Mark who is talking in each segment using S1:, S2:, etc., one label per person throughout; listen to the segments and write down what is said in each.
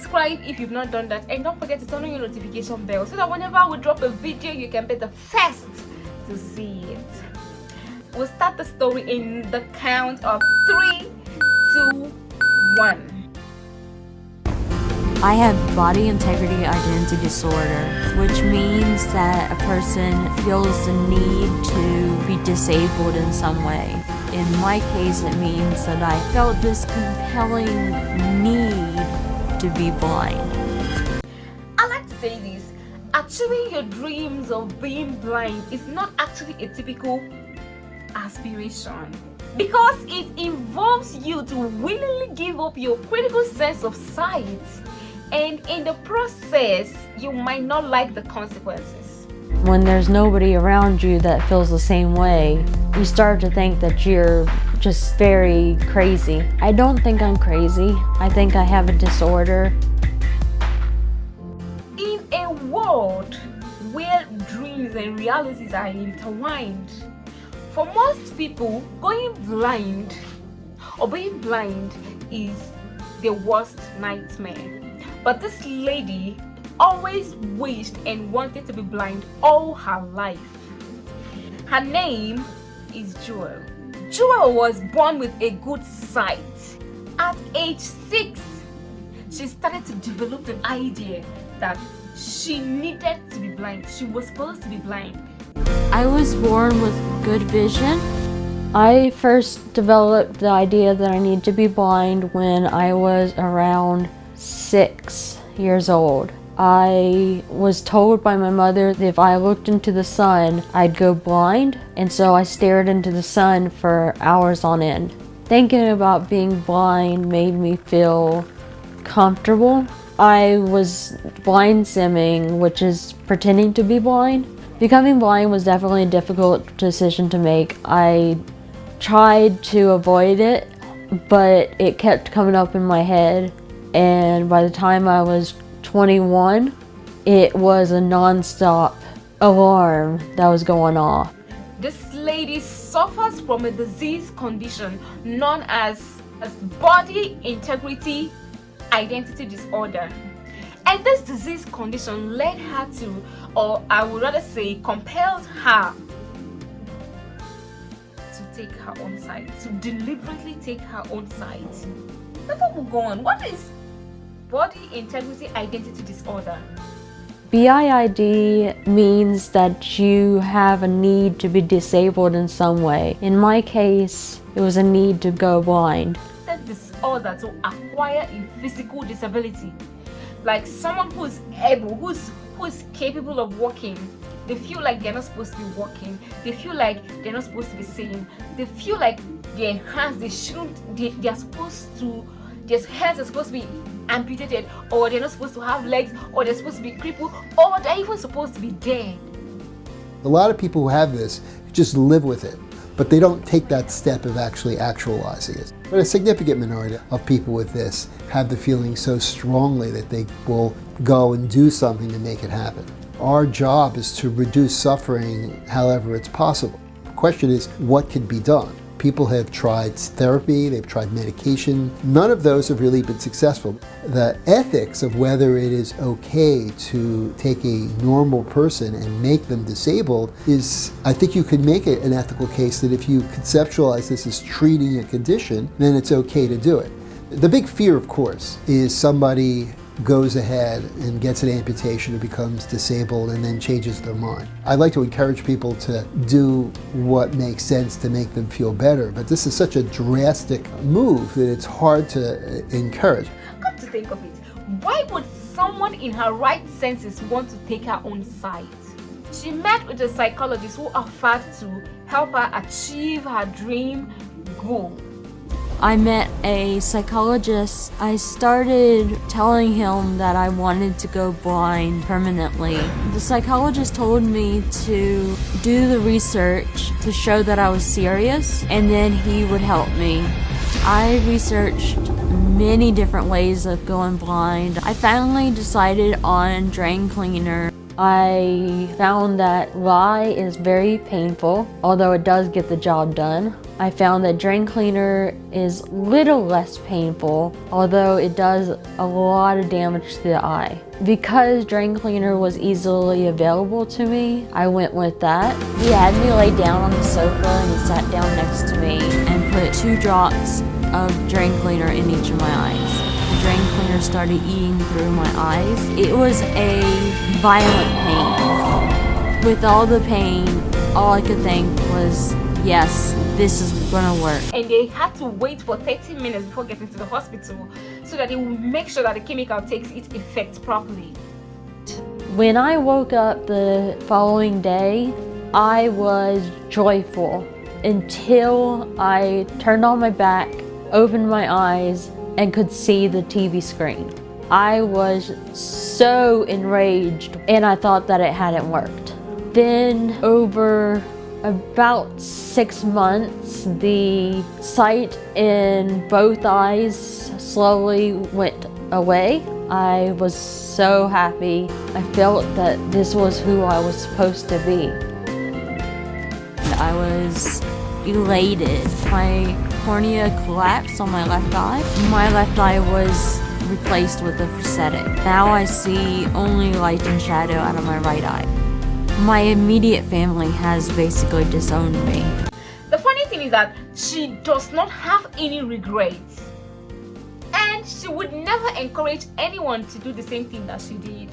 S1: subscribe if you've not done that, and don't forget to turn on your notification bell so that whenever we drop a video, you can be the first to see it. We'll start the story in the count of 3, 2, 1.
S2: I have body integrity identity disorder, which means that a person feels the need to be disabled in some way. In my case, it means that I felt this compelling need to be blind.
S1: I like to say this: achieving your dreams of being blind is not actually a typical aspiration, because it involves you to willingly give up your critical sense of sight, and in the process you might not like the consequences.
S2: When there's nobody around you that feels the same way, you start to think that you're just very crazy. I don't think I'm crazy. I think I have a disorder.
S1: In a world where dreams and realities are intertwined, for most people, going blind or being blind is the worst nightmare. But this lady always wished and wanted to be blind all her life. Her name is Jewel. Jewel was born with a good sight. At age 6, she started to develop the idea that she needed to be blind. She was supposed to be blind.
S2: I was born with good vision. I first developed the idea that I need to be blind when I was around 6 years old. I was told by my mother that if I looked into the sun, I'd go blind, and so I stared into the sun for hours on end. Thinking about being blind made me feel comfortable. I was blind simming, which is pretending to be blind. Becoming blind was definitely a difficult decision to make. I tried to avoid it, but it kept coming up in my head, and by the time I was 21, it was a non-stop alarm that was going off.
S1: This lady suffers from a disease condition known as body integrity identity disorder. And this disease condition led her to, or I would rather say compelled her to take her own sight, to deliberately take her own sight. Before we go on, what is body integrity identity disorder?
S2: BIID means that you have a need to be disabled in some way. In my case, it was a need to go blind.
S1: That disorder to acquire a physical disability, like someone who's able, who's capable of walking. They feel like they're not supposed to be walking. They feel like they're not supposed to be seeing. They feel like their hands, they're supposed to, their hands are supposed to be amputated, or they're not supposed to have legs, or they're supposed to be crippled, or they're even supposed to be dead.
S3: A lot of people who have this just live with it, but they don't take that step of actually actualizing it. But a significant minority of people with this have the feeling so strongly that they will go and do something to make it happen. Our job is to reduce suffering however it's possible. The question is, what can be done? People have tried therapy, they've tried medication. None of those have really been successful. The ethics of whether it is okay to take a normal person and make them disabled is, I think you could make it an ethical case that if you conceptualize this as treating a condition, then it's okay to do it. The big fear, of course, is somebody goes ahead and gets an amputation or becomes disabled and then changes their mind. I'd like to encourage people to do what makes sense to make them feel better, but this is such a drastic move that it's hard to encourage.
S1: Come to think of it, why would someone in her right senses want to take her own sight? She met with a psychologist who offered to help her achieve her dream goal.
S2: I met a psychologist. I started telling him that I wanted to go blind permanently. The psychologist told me to do the research to show that I was serious, and then he would help me. I researched many different ways of going blind. I finally decided on drain cleaner. I found that lye is very painful, although it does get the job done. I found that drain cleaner is a little less painful, although it does a lot of damage to the eye. Because drain cleaner was easily available to me, I went with that. He had me lay down on the sofa and he sat down next to me and put 2 drops of drain cleaner in each of my eyes. The drain cleaner started eating through my eyes. It was a violent pain. With all the pain, all I could think was, yes, this is gonna work.
S1: And they had to wait for 30 minutes before getting to the hospital so that they would make sure that the chemical takes its effect properly.
S2: When I woke up the following day, I was joyful until I turned on my back, opened my eyes, and could see the TV screen. I was so enraged and I thought that it hadn't worked. Then over about 6 months, the sight in both eyes slowly went away. I was so happy. I felt that this was who I was supposed to be. I was elated. My cornea collapsed on my left eye. My left eye was replaced with a prosthetic. Now I see only light and shadow out of my right eye. My immediate family has basically disowned me.
S1: The funny thing is that she does not have any regrets, and she would never encourage anyone to do the same thing that she did.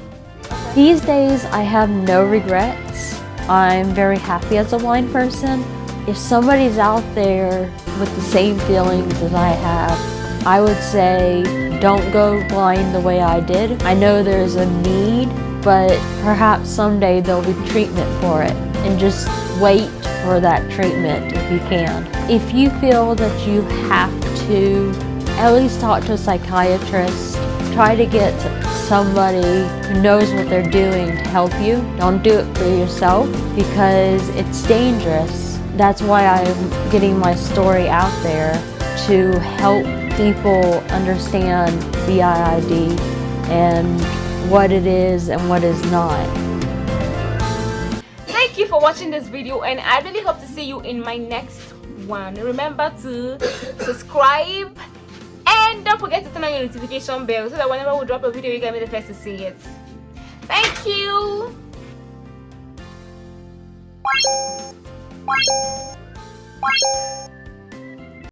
S2: These days I have no regrets. I'm very happy as a blind person. If somebody's out there with the same feelings as I have, I would say don't go blind the way I did. I know there's a need, but perhaps someday there'll be treatment for it, and just wait for that treatment if you can. If you feel that you have to, at least talk to a psychiatrist. Try to get somebody who knows what they're doing to help you. Don't do it for yourself because it's dangerous. That's why I'm getting my story out there, to help people understand BIID and what it is and what is not.
S1: Thank you for watching this video, and I really hope to see you in my next one. Remember to subscribe and don't forget to turn on your notification bell so that whenever we drop a video you can be the first to see it. Thank you.